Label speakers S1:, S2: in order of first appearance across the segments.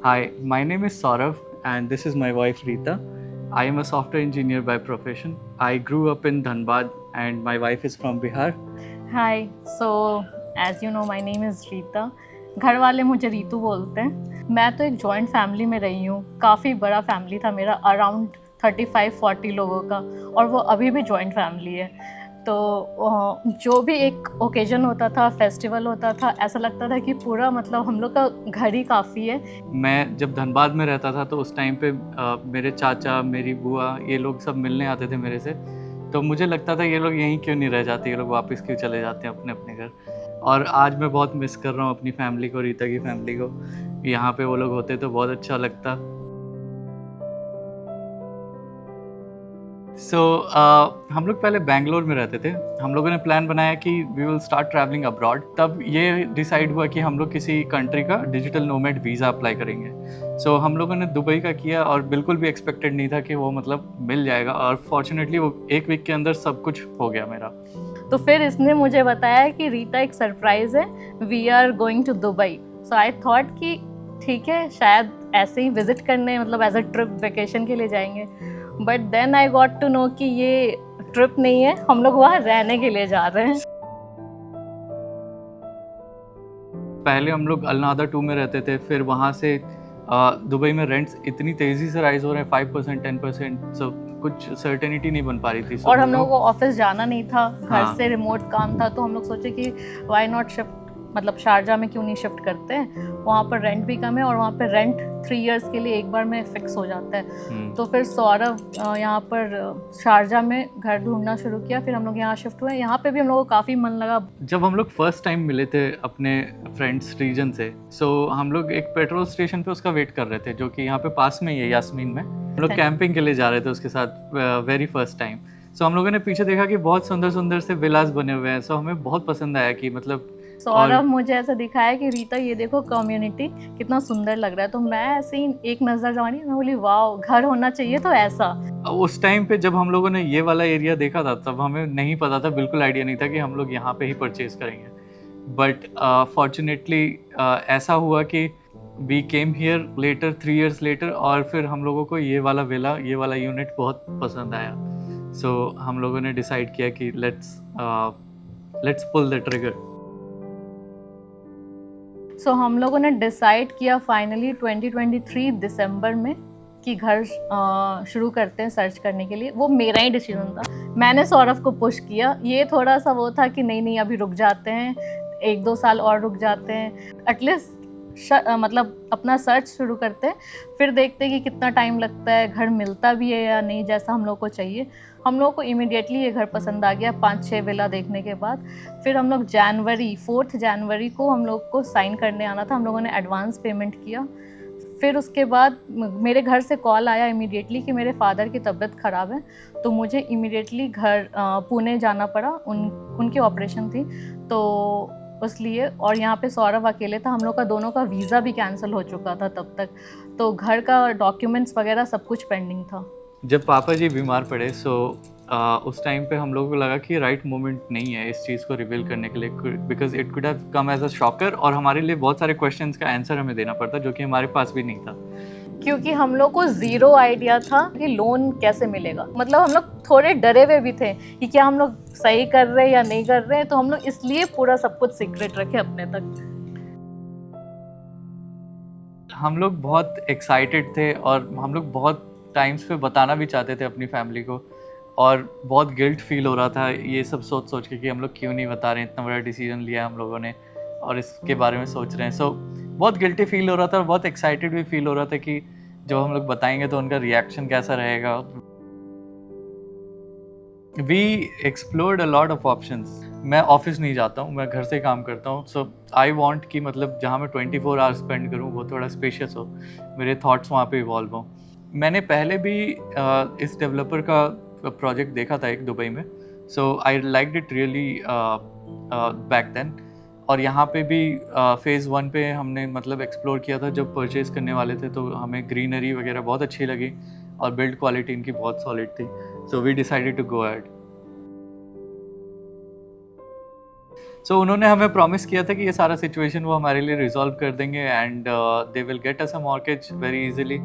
S1: Hi, my name is Saurav, and this is my wife Rita. I am a software engineer by profession. I grew up in Dhanbad, and my wife is from Bihar.
S2: Hi so as you know my name is Rita. घर वाले मुझे रीतू बोलते हैं। मैं तो एक joint family में रही हूँ। काफ़ी बड़ा फैमिली था मेरा, अराउंड 35-40 लोगों का, और वो अभी भी जॉइंट फैमिली है। तो जो भी एक ओकेजन होता था, फेस्टिवल होता था, ऐसा लगता था कि पूरा मतलब हम लोग का घर ही काफ़ी है।
S1: मैं जब धनबाद में रहता था तो उस टाइम पे मेरे चाचा, मेरी बुआ, ये लोग सब मिलने आते थे मेरे से। तो मुझे लगता था ये लोग यहीं क्यों नहीं रह जाते, ये लोग वापस क्यों चले जाते हैं अपने अपने घर। और आज मैं बहुत मिस कर रहा हूँ अपनी फैमिली को, रीता की फैमिली को। यहाँ पे वो लोग होते तो बहुत अच्छा लगता। हम लोग पहले बैंगलोर में रहते थे। हम लोगों ने प्लान बनाया कि we will start travelling abroad. तब ये डिसाइड हुआ कि हम लोग किसी कंट्री का डिजिटल नोमैड वीज़ा अप्लाई करेंगे। हम लोगों ने दुबई का किया, और बिल्कुल भी एक्सपेक्टेड नहीं था कि वो मतलब मिल जाएगा, और फॉर्चुनेटली वो एक वीक के अंदर सब कुछ हो गया मेरा।
S2: तो फिर इसने मुझे बताया कि रीता एक सरप्राइज है, we are going to Dubai. So I thought कि ठीक है, शायद ऐसे ही विजिट करने, मतलब एज अ ट्रिप वेकेशन के लिए जाएंगे। But then I got to know कि ये ट्रिप नहीं है, हम लोग वहाँ रहने के लिए जा रहे हैं।
S1: पहले हम लोग अलनादा 2 में रहते थे, फिर वहाँ से दुबई में रेंट्स इतनी तेज़ी से राइज़ हो रहे हैं, 5% 10%। कुछ सर्टेनिटी नहीं बन पा रही थी।
S2: और हम लोगों को ऑफिस जाना नहीं था, घर
S1: हाँ।
S2: से रिमोट काम था, तो हम लोग सोचे कि वाई नॉट शिफ्ट, मतलब शारजा में क्यों नहीं शिफ्ट करते हैं। वहाँ पर रेंट भी कम है, और वहाँ पर रेंट 3 इयर्स के लिए एक बार में फिक्स हो जाता है। तो फिर सौरभ यहाँ पर शारजा में घर ढूंढना शुरू किया, फिर हम लोग यहाँ शिफ्ट हुए। यहाँ पे भी हम लोगों को काफ़ी मन लगा।
S1: जब हम लोग फर्स्ट टाइम मिले थे अपने फ्रेंड्स रीजन से, हम लोग एक पेट्रोल स्टेशन पे उसका वेट कर रहे थे, जो कि यहाँ पे पास में ही है, यास्मीन में। हम लोग कैंपिंग के लिए जा रहे थे उसके साथ, वेरी फर्स्ट टाइम। हम लोगों ने पीछे देखा कि बहुत सुंदर सुंदर से विलास बने हुए हैं। हमें बहुत पसंद आया कि मतलब।
S2: सौरभ मुझे ऐसा दिखाया कि रीता ये देखो कम्युनिटी कितना सुंदर लग रहा है। तो मैं ऐसे ही एक नज़र जमानी, मैं बोली वाओ, घर होना चाहिए तो ऐसा।
S1: उस टाइम पे जब हम लोगों ने ये वाला एरिया देखा था, तब हमें नहीं पता था, बिल्कुल आइडिया नहीं था कि हम लोग यहाँ पे ही परचेज करेंगे। बट फॉर्चुनेटली ऐसा हुआ कि we came here later, 3 years later, और फिर हम लोगों को ये वाला विला, ये वाला यूनिट बहुत पसंद आया। हम लोगों ने डिसाइड किया कि लेट्स पुल द ट्रिगर।
S2: हम लोगों ने डिसाइड किया फाइनली 2023 दिसंबर में कि घर शुरू करते हैं सर्च करने के लिए। वो मेरा ही डिसीजन था, मैंने सौरभ को पुश किया। ये थोड़ा सा वो था कि नहीं नहीं, अभी रुक जाते हैं, 1-2 साल और रुक जाते हैं, एटलीस्ट मतलब अपना सर्च शुरू करते हैं, फिर देखते हैं कि कितना टाइम लगता है, घर मिलता भी है या नहीं जैसा हम लोग को चाहिए। हम लोग को इमीडिएटली ये घर पसंद आ गया 5-6 विला देखने के बाद। फिर हम लोग 4 जनवरी को हम लोग को साइन करने आना था। हम लोगों ने एडवांस पेमेंट किया। फिर उसके बाद मेरे घर से कॉल आया इमीडिएटली कि मेरे फादर की तबीयत ख़राब है, तो मुझे इमीडिएटली घर पुणे जाना पड़ा। उनकी ऑपरेशन थी, तो इसलिए। और यहाँ पे सौरभ अकेले था, हम लोग का दोनों का वीज़ा भी कैंसिल हो चुका था तब तक, तो घर का डॉक्यूमेंट्स वगैरह सब कुछ पेंडिंग था।
S1: जब पापा जी बीमार पड़े, उस टाइम पे हम लोगों को लगा कि राइट मोमेंट नहीं है इस चीज़ को रिवील करने के लिए, because it could have come as a shocker, और हमारे लिए बहुत सारे क्वेश्चंस का आंसर हमें देना पड़ता, जो कि हमारे पास भी नहीं था।
S2: क्योंकि हम लोग को ज़ीरो आइडिया था कि लोन कैसे मिलेगा। मतलब हम लोग थोड़े डरे हुए भी थे कि क्या हम लोग सही कर रहे हैं या नहीं कर रहे हैं, तो हम लोग इसलिए पूरा सब कुछ सीक्रेट रखे अपने तक।
S1: हम लोग बहुत एक्साइटेड थे, और हम लोग बहुत टाइम्स पे बताना भी चाहते थे अपनी फैमिली को, और बहुत गिल्ट फील हो रहा था ये सब सोच सोच के कि हम लोग क्यों नहीं बता रहे हैं, इतना बड़ा डिसीजन लिया हम लोगों ने और इसके बारे में सोच रहे हैं। बहुत गिल्टी फील हो रहा था, और बहुत एक्साइटेड भी फील हो रहा था कि जब हम लोग बताएंगे तो उनका रिएक्शन कैसा रहेगा। We explored a lot of options. मैं ऑफिस नहीं जाता हूँ, मैं घर से काम करता हूँ। आई वॉन्ट कि मतलब जहाँ मैं 24 आवर्स स्पेंड करूँ वो थोड़ा स्पेशियस हो, मेरे थॉट्स वहाँ पे इवॉल्व हों। मैंने पहले भी इस डेवलपर का प्रोजेक्ट देखा था एक दुबई में, I like it really back then. और यहाँ पे भी फेज़ 1 पे हमने मतलब एक्सप्लोर किया था, जब परचेज करने वाले थे तो हमें ग्रीनरी वगैरह बहुत अच्छी लगी, और बिल्ड क्वालिटी इनकी बहुत सॉलिड थी। We decided to go ahead. So उन्होंने हमें प्रॉमिस किया था कि ये सारा सिचुएशन वो हमारे लिए रिजॉल्व कर देंगे and they will get us a mortgage very easily,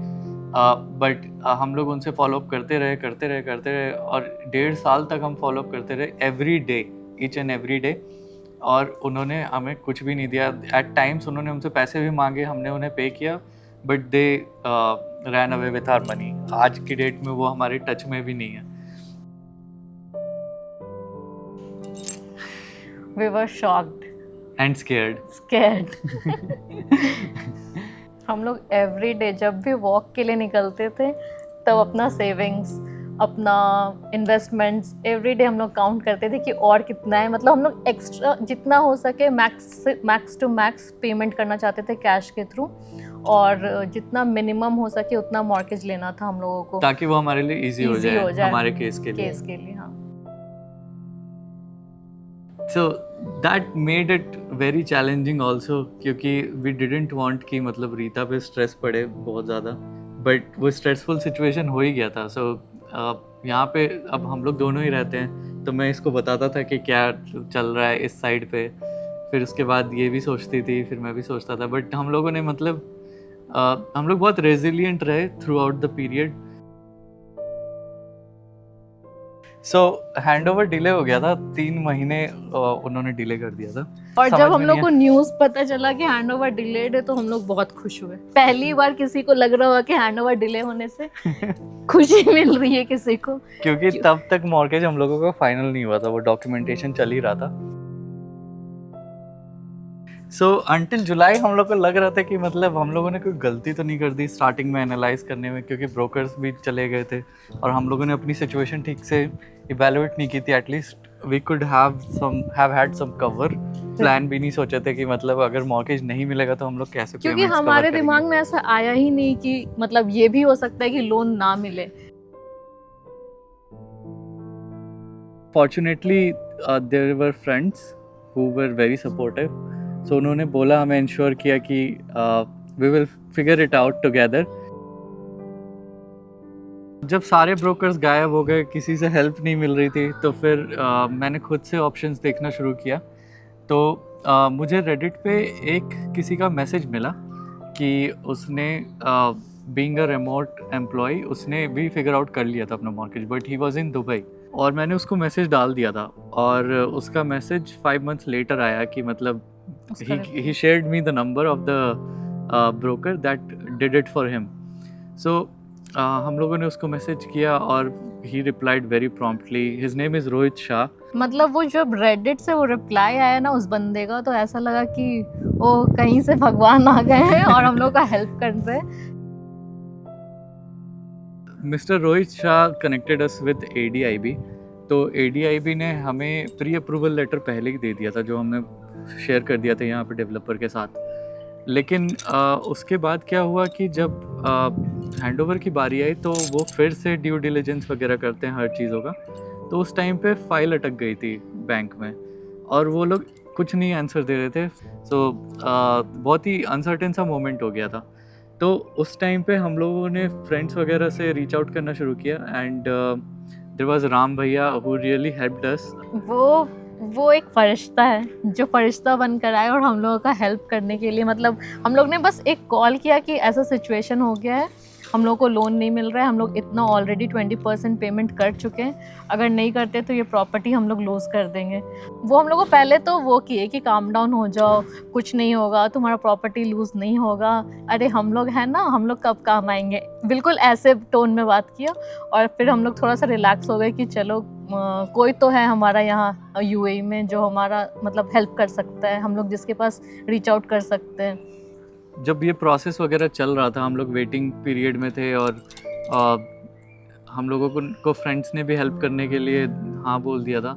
S1: but हम लोग उनसे फॉलोअप करते रहे और 1.5 साल तक हम फॉलोअप करते रहे every day, each and every day, और उन्होंने हमें कुछ भी नहीं दिया. एट टाइम्स उन्होंने हमसे पैसे भी मांगे, हमने उन्हें पे किया, but they ran away with our money. आज की डेट में वो हमारे टच में भी नहीं है.
S2: We were shocked,
S1: and scared.
S2: scared. हम लोग एवरी डे जब भी वॉक के लिए निकलते थे तब अपना सेविंग्स, अपना इन्वेस्टमेंट्स एवरी डे हम लोग काउंट करते थे कि और कितना है. मतलब हम लोग एक्स्ट्रा जितना हो सके मैक्स टू मैक्स पेमेंट करना चाहते थे कैश के थ्रू, और जितना मिनिमम हो सके उतना मॉर्गेज लेना था हम लोगों को,
S1: ताकि वो हमारे लिए इजी हो
S2: Easy
S1: जाए हमारे केस के लिए.
S2: केस के लिए. हाँ,
S1: So that made it very challenging also, क्योंकि we didn't want कि मतलब रीता पे स्ट्रेस पड़े बहुत ज़्यादा, बट वो स्ट्रेसफुल सिचुएशन हो ही गया था. सो यहाँ पे अब हम लोग दोनों ही रहते हैं, तो मैं इसको बताता था कि क्या चल रहा है इस साइड पे, फिर उसके बाद ये भी सोचती थी, फिर मैं भी सोचता था, बट हम लोगों ने मतलब हम लोग बहुत रेजिलिएंट रहे through out the period. So hand over delay हो गया था, 3 महीने उन्होंने डिले कर दिया था.
S2: और
S1: समझ
S2: जब
S1: में
S2: हम लोग
S1: नहीं
S2: को न्यूज़ पता चला कि हैंड ओवर डिलेड है तो हम लोग बहुत खुश हुए. पहली बार किसी को लग रहा होगा कि हैंड ओवर डिले होने से खुशी मिल रही है किसी को.
S1: क्योंकि तब तक मॉर्गेज हम लोगों का फाइनल नहीं हुआ था, वो डॉक्यूमेंटेशन चल ही रहा था. सो अंटिल जुलाई हम लोग को लग रहा था कि मतलब हम लोगों ने कोई गलती तो नहीं कर दी स्टार्टिंग में एनालाइज करने में, क्योंकि ब्रोकर्स भी चले गए थे और हम लोगों ने अपनी सिचुएशन ठीक से इवेलुएट नहीं की थी. At least we could have had some cover plan भी नहीं सोचे थे कि मतलब अगर मॉर्गेज नहीं मिलेगा तो हम लोग कैसे
S2: क्योंकि
S1: payments cover
S2: हमारे
S1: करेंगे.
S2: दिमाग में ऐसा आया ही नहीं कि मतलब ये भी हो सकता है कि लोन ना मिले.
S1: Fortunately, there were friends who were very supportive. So उन्होंने बोला, हमें इंश्योर किया कि we will figure it out together. जब सारे ब्रोकर्स गायब हो गए, किसी से हेल्प नहीं मिल रही थी, तो फिर मैंने खुद से ऑप्शंस देखना शुरू किया. तो मुझे रेडिट पे एक किसी का मैसेज मिला कि उसने बीइंग अ रिमोट एम्प्लॉय उसने भी फिगर आउट कर लिया था अपना mortgage, but he was in Dubai. और मैंने उसको मैसेज डाल दिया था और उसका मैसेज 5 months लेटर आया कि मतलब he shared me the number of the broker that did it for him. So हम लोगों ने उसको मैसेज किया और he replied very promptly. His name is Rohit Shah.
S2: मतलब वो जब रेडिट से वो रिप्लाई आया ना उस बंदे का, तो ऐसा लगा कि वो कहीं से भगवान आ गए हैं और हम लोग का हेल्प कर रहे हैं.
S1: Mister Rohit Shah connected us with ADIB. तो ADIB ने हमें प्री अप्रूवल लेटर पहले ही दे दिया था, जो हमने शेयर कर दिया था यहाँ पे डेवलपर के साथ. लेकिन उसके बाद क्या हुआ कि जब हैंडओवर की बारी आई तो वो फिर से ड्यू डिलिजेंस वगैरह करते हैं हर चीज़ों का. तो उस टाइम पे फाइल अटक गई थी बैंक में और वो लोग कुछ नहीं आंसर दे रहे थे. सो बहुत ही अनसर्टेन सा मोमेंट हो गया था. तो उस टाइम पे हम लोगों ने फ्रेंड्स वगैरह से रीच आउट करना शुरू किया एंड देयर वाज राम भैया हु रियली हेल्प्ड अस.
S2: वो एक फरिश्ता है जो फरिश्ता बनकर आए और हम लोगों का हेल्प करने के लिए. मतलब हम लोग ने बस एक कॉल किया कि ऐसा सिचुएशन हो गया है, हम लोग को लोन नहीं मिल रहा है, हम लोग इतना ऑलरेडी 20% पेमेंट कर चुके हैं, अगर नहीं करते तो ये प्रॉपर्टी हम लोग लूज़ कर देंगे. वो हम लोग को पहले तो वो किए कि काम डाउन हो जाओ, कुछ नहीं होगा, तुम्हारा प्रॉपर्टी लूज़ नहीं होगा, अरे हम लोग हैं ना, हम लोग कब काम आएंगे, बिल्कुल ऐसे टोन में बात किया. और फिर हम लोग थोड़ा सा रिलैक्स हो गए कि चलो कोई तो है हमारा यहाँ UAE में जो हमारा मतलब हेल्प कर सकता है, हम लोग जिसके पास रीच आउट कर सकते हैं.
S1: जब ये प्रोसेस वगैरह चल रहा था हम लोग वेटिंग पीरियड में थे और हम लोगों को फ्रेंड्स ने भी हेल्प करने के लिए हाँ बोल दिया था.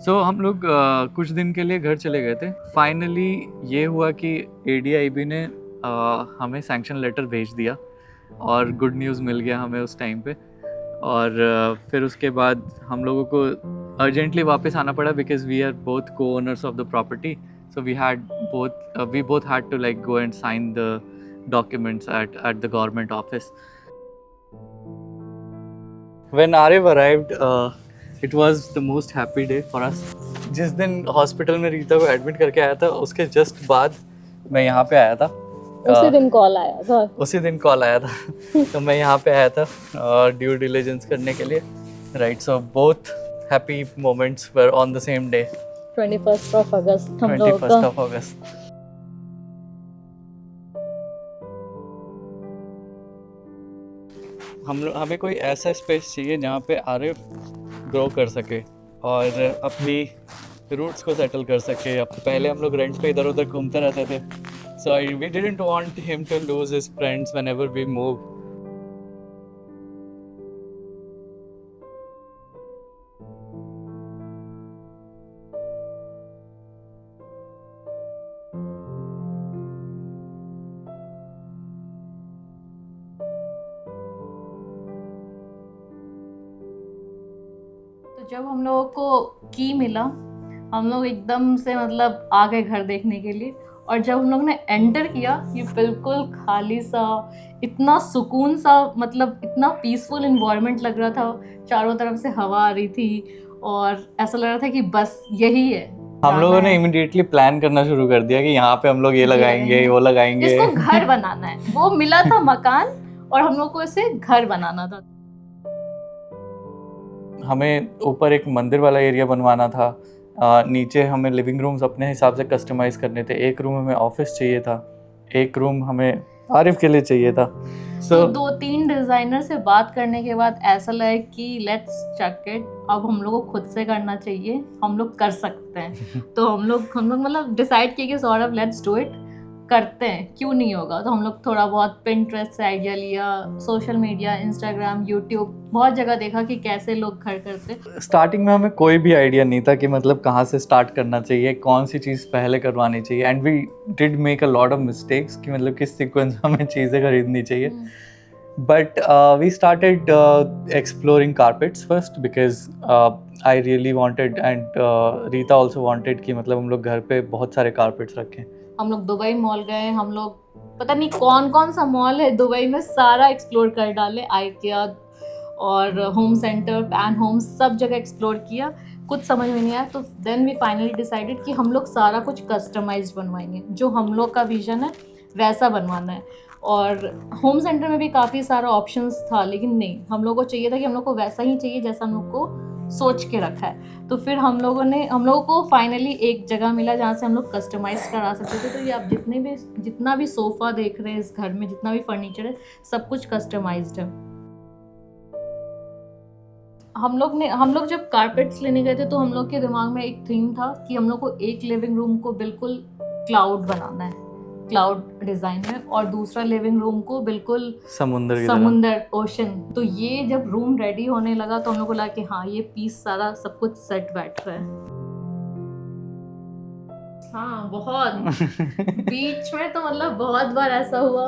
S1: सो हम लोग कुछ दिन के लिए घर चले गए थे. फाइनली ये हुआ कि ADIB ने हमें सैंक्शन लेटर भेज दिया और गुड न्यूज़ मिल गया हमें उस टाइम पे. और फिर उसके बाद हम लोगों को अर्जेंटली वापस आना पड़ा बिकॉज वी आर बोथ को owners of the property. So we both had to like go and sign the documents at the government office. When Arif arrived, it was the most happy day for us जिस दिन hospital में रीता को admit करके आया था उसके just बाद मैं यहाँ पे आया था।
S2: उसी दिन कॉल आया था।
S1: उसी दिन कॉल आया था तो मैं यहाँ पे आया था ड्यू डिलिजेंस करने के लिए, right. So both happy moments were on the same day,
S2: 21st of August हम लोगों
S1: 21st
S2: का।
S1: of August। हमें कोई ऐसा स्पेस चाहिए जहाँ पे आरिफ ग्रो कर सके और अपनी रूट्स को सेटल कर सके। अब पहले हम लोग रेंट पे इधर उधर घूमते रहते थे, so we didn't want him to lose his friends whenever we move.
S2: तो जब हम लोगों को की मिला, हम लोग एकदम से मतलब आ गए घर देखने के लिए। और जब हम लोग ने एंटर किया, ये बिल्कुल खाली सा, इतना सुकून सा, मतलब इतना पीसफुल इन्वायरमेंट लग रहा था। चारों तरफ से हवा आ रही थी और ऐसा लग रहा था कि बस यही है।
S1: हम लोगों ने इमीडिएटली प्लान करना शुरू कर दिया कि यहाँ पे हम लोग ये लगाएंगे, वो लगाएंगे,
S2: इसको घर बनाना है। वो मिला था मकान और हम लोग को इसे घर बनाना था।
S1: हमें ऊपर एक मंदिर वाला एरिया बनवाना था, नीचे हमें लिविंग रूम्स अपने हिसाब से कस्टमाइज़ करने थे। एक रूम हमें ऑफिस चाहिए था, एक रूम हमें आरिफ के लिए चाहिए था।
S2: तो 2-3 डिज़ाइनर से बात करने के बाद ऐसा लगा कि लेट्स चक इट, अब हम लोग को खुद से करना चाहिए, हम लोग कर सकते हैं। तो हम लोग मतलब डिसाइड किए कि सौरभ लेट्स डू इट, करते हैं, क्यों नहीं होगा। तो हम लोग थोड़ा बहुत पिंटरेस्ट से आइडिया लिया, सोशल मीडिया, इंस्टाग्राम, यूट्यूब, बहुत जगह देखा कि कैसे लोग घर करते।
S1: स्टार्टिंग में हमें कोई भी आइडिया नहीं था कि मतलब कहाँ से स्टार्ट करना चाहिए, कौन सी चीज़ पहले करवानी चाहिए। And we did make a lot of mistakes कि मतलब किस सीक्वेंस में हमें चीज़ें खरीदनी चाहिए। But we started exploring carpets first because I really wanted and Rita also wanted कि मतलब हम लोग घर पे बहुत सारे कारपेट्स रखें।
S2: हम लोग दुबई मॉल गए, हम लोग पता नहीं कौन कौन सा मॉल है दुबई में, सारा एक्सप्लोर कर डाले। आइकिया और होम सेंटर, पैन होम, सब जगह एक्सप्लोर किया, कुछ समझ में नहीं आया। तो देन वी फाइनली डिसाइडेड कि हम लोग सारा कुछ कस्टमाइज्ड बनवाएंगे, जो हम लोग का विजन है वैसा बनवाना है। और होम सेंटर में भी काफ़ी सारा ऑप्शंस था, लेकिन नहीं, हम लोग को चाहिए था कि हम लोग को वैसा ही चाहिए जैसा हम लोग को सोच के रखा है। तो फिर हम लोगों को फाइनली एक जगह मिला जहाँ से हम लोग कस्टमाइज करा सकते थे। तो ये आप जितना भी सोफ़ा देख रहे हैं इस घर में, जितना भी फर्नीचर है, सब कुछ कस्टमाइज्ड है। हम लोग जब कारपेट्स लेने गए थे तो हम लोग के दिमाग में एक थीम था कि हम लोग को एक लिविंग रूम को बिल्कुल क्लाउड बनाना है, क्लाउड डिजाइन में, और दूसरा लिविंग रूम को बिल्कुल समुंदर, ओशन। तो ये जब रूम रेडी होने लगा तो हम लोग को लगा कि हाँ, ये पीस सारा सब कुछ सेट बैठ रहा है। हाँ, बहुत बीच में तो मतलब बहुत बार ऐसा हुआ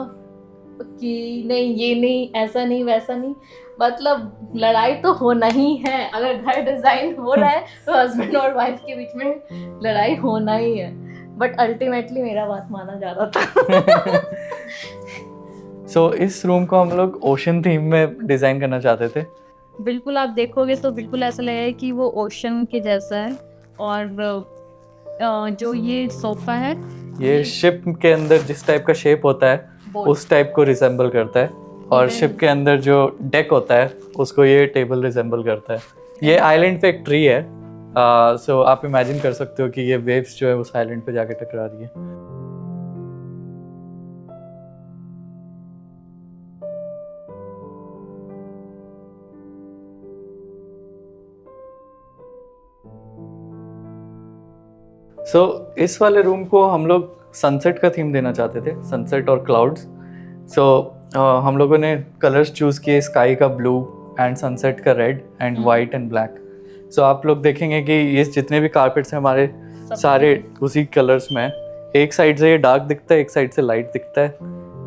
S2: कि नहीं, ये नहीं, ऐसा नहीं, वैसा नहीं, मतलब लड़ाई तो होना ही है। अगर घर डिजाइन हो रहा है तो हस्बैंड और वाइफ के बीच में लड़ाई होना ही है। बट अल्टीमेटली मेरा बात माना जा रहा था।
S1: सो इस रूम को हम लोग ओशन थीम में डिज़ाइन करना चाहते थे।
S2: बिल्कुल, आप देखोगे तो बिल्कुल ऐसा लगेगा कि वो ओशन के जैसा है। और जो ये सोफा है, ये
S1: शिप के अंदर जिस टाइप का शेप होता है उस टाइप को रिसेंबल करता है, और शिप के अंदर जो डेक होता है उसको ये टेबल रिसेंबल करता है। ये आइलैंड पे एक ट्री है, सो आप इमेजिन कर सकते हो कि ये वेव्स जो है उस आइलैंड पे जाके टकरा रही है। सो इस वाले रूम को हम लोग सनसेट का थीम देना चाहते थे, सनसेट और क्लाउड्स। सो हम लोगों ने कलर्स चूज़ किए, स्काई का ब्लू एंड सनसेट का red and white and black. So आप लोग देखेंगे कि ये जितने भी कारपेट्स हैं हमारे सारे उसी कलर्स में। एक साइड से ये डार्क दिखता है, एक साइड से लाइट दिखता है।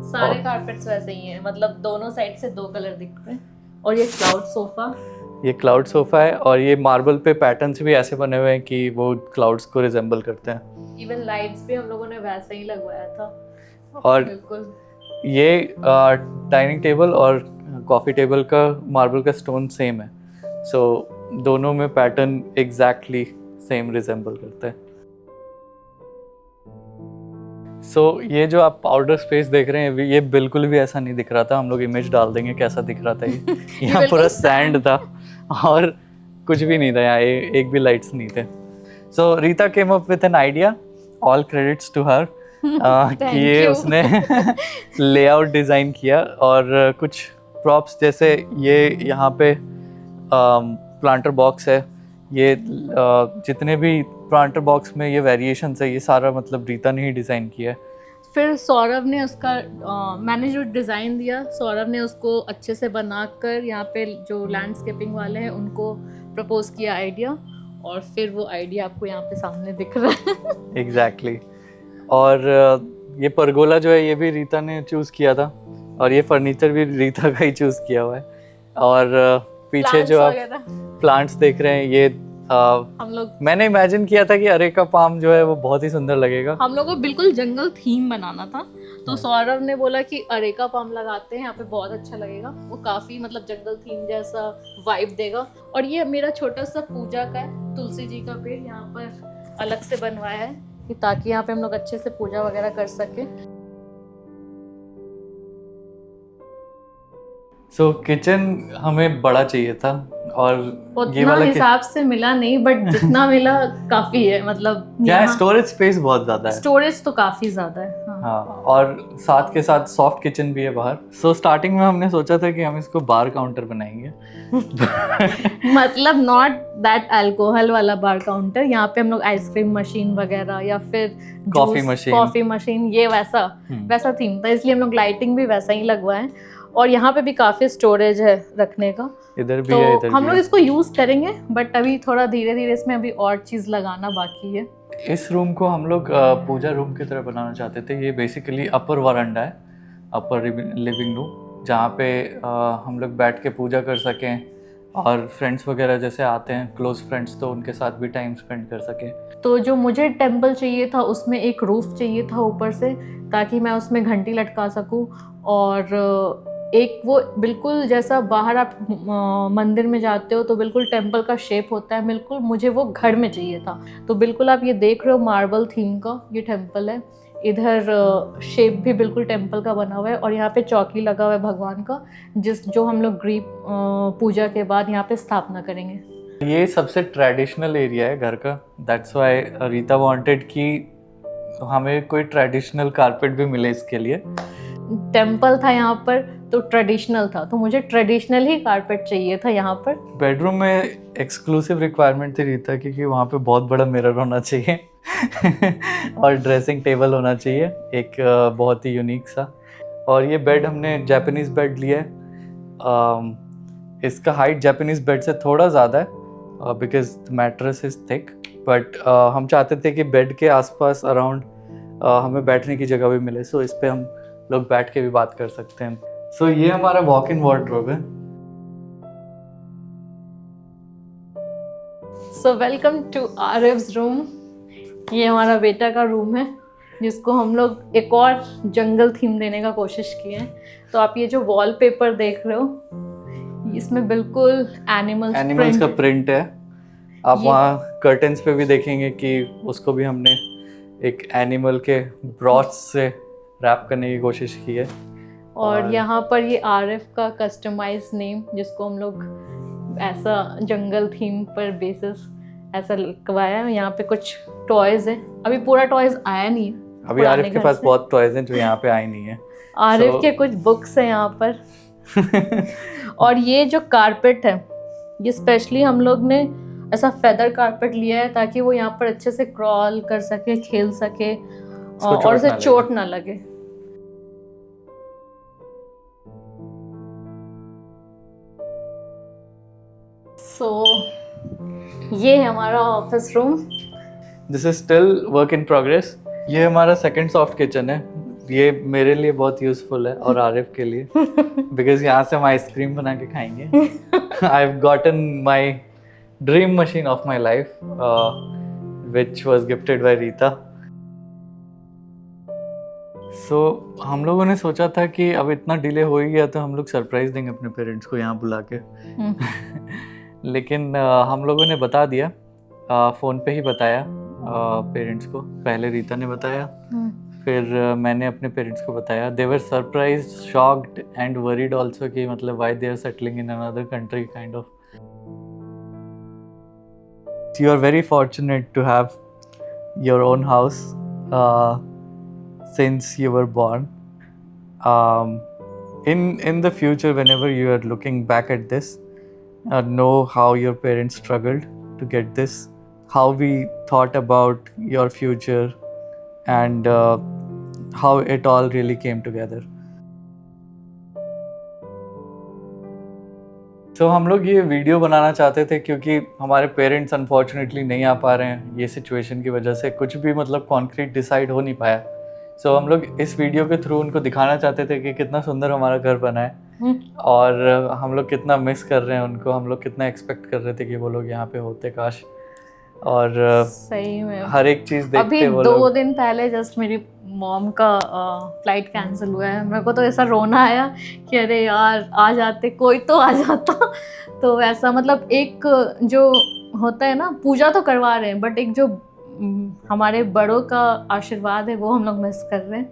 S2: सारे कारपेट्स वैसे ही हैं, मतलब दोनों साइड से 2 कलर दिख रहे हैं। और ये क्लाउड सोफा है, और ये मार्बल पे पैटर्न्स भी ऐसे बने हुए हैं कि वो क्लाउड्स को रिजेंबल करते हैं। इवन लाइट्स भी हम लोगों ने वैसे ही लगवाया था।
S1: और
S2: बिल्कुल
S1: ये डाइनिंग टेबल और कॉफ़ी टेबल का मार्बल का स्टोन सेम है, सो दोनों में पैटर्न एग्जैक्टली सेम रिजेंबल करते हैं। सो ये जो आप आउटर स्पेस देख रहे हैं ये बिल्कुल भी ऐसा नहीं दिख रहा था। हम लोग इमेज डाल देंगे कैसा दिख रहा था ये। यहाँ पूरा सैंड था और कुछ भी नहीं था यहाँ, एक भी लाइट्स नहीं थे। So Rita came up with an idea, all credits to her, कि ये उसने लेआउट डिज़ाइन किया और कुछ प्रॉप्स जैसे ये यहाँ पे प्लांटर बॉक्स है, ये जितने भी प्लांटर बॉक्स में ये वेरिएशंस है ये सारा मतलब रीता ने ही डिज़ाइन किया है।
S2: फिर सौरभ ने उसका मैंने जो डिज़ाइन दिया, सौरभ ने उसको अच्छे से बनाकर यहाँ पे जो लैंडस्केपिंग वाले हैं उनको प्रपोज किया आइडिया, और फिर वो आइडिया आपको यहाँ पे सामने दिख रहा है।
S1: एग्जैक्टली और ये परगोला जो है ये भी रीता ने चूज़ किया था और ये फर्नीचर भी रीता का ही चूज़ किया हुआ है। और पीछे जो आप प्लांट्स देख रहे हैं ये
S2: हम लोग
S1: मैंने इमेजिन किया था कि अरेका पाम जो है वो बहुत ही सुंदर लगेगा।
S2: हम लोग को बिल्कुल जंगल थीम बनाना था, तो सौरभ ने बोला कि अरेका पाम लगाते हैं यहाँ पे, बहुत अच्छा लगेगा, वो काफ़ी मतलब जंगल थीम जैसा वाइब देगा। और ये मेरा छोटा सा पूजा का है, तुलसी जी का पेड़ यहाँ पर अलग से बनवाया है कि ताकि यहाँ पे हम लोग अच्छे से पूजा वगैरह कर सके।
S1: सो किचन हमें बड़ा चाहिए था और ये
S2: उतना
S1: वाला
S2: हिसाब से मिला नहीं, बट जितना मिला काफी है। मतलब
S1: क्या है, स्टोरेज स्पेस बहुत ज्यादा है,
S2: स्टोरेज तो काफी ज्यादा है।
S1: हाँ, और साथ के साथ सॉफ्ट किचन भी है बाहर। सो स्टार्टिंग में हमने सोचा था कि हम इसको बार काउंटर बनाएंगे।
S2: मतलब नॉट दैट अल्कोहल वाला बार काउंटर, यहाँ पे हम लोग आइसक्रीम मशीन वगैरह या फिर कॉफी मशीन ये वैसा थीम था, इसलिए हम लोग लाइटिंग भी वैसा ही लगवाए। और यहाँ पे भी काफी स्टोरेज है रखने का,
S1: इधर भी
S2: तो
S1: है, इधर
S2: हम
S1: भी
S2: लोग
S1: है।
S2: इसको यूज करेंगे, बट अभी थोड़ा धीरे धीरे इसमें अभी और चीज लगाना बाकी है।
S1: इस रूम को हम लोग पूजा रूम की तरह बनाना चाहते थे। ये बेसिकली अपर वरांडा है, अपर लिविंग रूम, जहाँ पे हम लोग बैठ के पूजा कर सकें और फ्रेंड्स वगैरह जैसे आते हैं क्लोज फ्रेंड्स तो उनके साथ भी टाइम स्पेंड कर सकें।
S2: तो जो मुझे टेम्पल चाहिए था उसमें एक रूफ चाहिए था ऊपर से, ताकि मैं उसमें घंटी लटका सकूं, और एक वो बिल्कुल जैसा बाहर आप मंदिर में जाते हो तो बिल्कुल टेम्पल का शेप होता है, बिल्कुल मुझे वो घर में चाहिए था। तो बिल्कुल आप ये देख रहे हो मार्बल थीम का ये टेम्पल है, इधर शेप भी बिल्कुल टेम्पल का बना हुआ है, और यहाँ पे चौकी लगा हुआ है भगवान का, जो हम लोग ग्रीप पूजा के बाद यहाँ पे स्थापना करेंगे।
S1: ये सबसे ट्रेडिशनल एरिया है घर का, दैट्स व्हाई रीता वांटेड कि हमें कोई ट्रेडिशनल कारपेट भी मिले इसके लिए।
S2: टेम्पल था यहाँ पर तो ट्रेडिशनल था, तो मुझे ट्रेडिशनल ही कारपेट चाहिए था यहाँ पर।
S1: बेडरूम में एक्सक्लूसिव रिक्वायरमेंट थी रीता की कि वहाँ पे बहुत बड़ा मिरर होना चाहिए और ड्रेसिंग टेबल होना चाहिए एक बहुत ही यूनिक सा। और ये बेड हमने जापानीज़ बेड लिया है। इसका हाइट जापानीज़ बेड से थोड़ा ज़्यादा है because mattress is thick, but हम चाहते थे कि बेड के आसपास अराउंड हमें बैठने की जगह भी मिले, सो इस पे हम लोग बैठ के भी बात कर सकते हैं। सो ये हमारा वॉक इन वार्डरोब है।
S2: So welcome to RF's room. ये हमारा बेटा का रूम है जिसको हम लोग एक और जंगल थीम देने का कोशिश किए हैं। तो आप ये जो वॉलपेपर देख रहे हो इसमें बिल्कुल एनिमल्स
S1: का प्रिंट है। आप वहाँ कर्टन्स पे भी देखेंगे कि उसको भी हमने एक एनिमल के ब्रॉच से रैप करने की कोशिश की है।
S2: और यहाँ पर ये आरएफ का कस्टमाइज नेम, जिसको हम लोग ऐसा जंगल थीम पर बेसिस ऐसा लिखवाया है। यहाँ पे कुछ टॉयज है, अभी पूरा टॉयज आया नहीं है,
S1: अभी आरिफ के पास बहुत टॉयज हैं जो यहाँ पे आए नहीं है।
S2: आरिफ के कुछ बुक्स हैं यहाँ पर। और ये जो कारपेट है ये स्पेशली हम लोग ने ऐसा फेदर कारपेट लिया है ताकि वो यहाँ पर अच्छे से क्रॉल कर सके, खेल सके और उसे चोट ना लगे। सो ये है हमारा office room.
S1: This is still work in progress. ये हमारा सेकंड सॉफ्ट किचन है। ये मेरे लिए बहुत यूजफुल है और आरिफ के लिए, बिकॉज यहाँ से हम आइसक्रीम बना के खाएंगे। I have gotten my dream machine of my life which was gifted by Rita. So हम लोगों ने सोचा था कि अब इतना डिले हो ही गया तो हम लोग सरप्राइज देंगे अपने पेरेंट्स को यहाँ बुला के। लेकिन हम लोगों ने बता दिया फ़ोन पे ही बताया पेरेंट्स को। पहले रीता ने बताया, फिर मैंने अपने पेरेंट्स को बताया। They were surprised, shocked and worried also कि मतलब why they are settling in another country kind of. You are very fortunate to have your own house since you were born. In the future, whenever you are looking back at this, know how your parents struggled to get this, how we thought about your future, and how it all really came together. तो हम लोग ये video बनाना चाहते थे क्योंकि हमारे parents unfortunately नहीं आ पा रहे हैं, ये सिचुएशन की वजह से कुछ भी मतलब कॉन्क्रीट डिसाइड हो नहीं पाया। सो हम लोग इस वीडियो के थ्रू उनको दिखाना चाहते थे कि कितना सुंदर हमारा घर बना है और हम लोग कितना मिस कर रहे हैं उनको। हम लोग कितना एक्सपेक्ट कर रहे थे कि वो लोग यहाँ पे होते काश। और
S2: सही में
S1: हर एक चीज़ देखते
S2: अभी
S1: वो
S2: 2
S1: लोग।
S2: दिन पहले जस्ट मेरी मॉम का फ्लाइट कैंसिल हुआ है। मेरे को तो ऐसा रोना आया कि अरे यार आ जाते, कोई तो आ जाता। तो वैसा मतलब एक जो होता है ना, पूजा तो करवा रहे हैं बट एक जो हमारे बड़ों का आशीर्वाद है वो हम लोग मिस कर रहे हैं।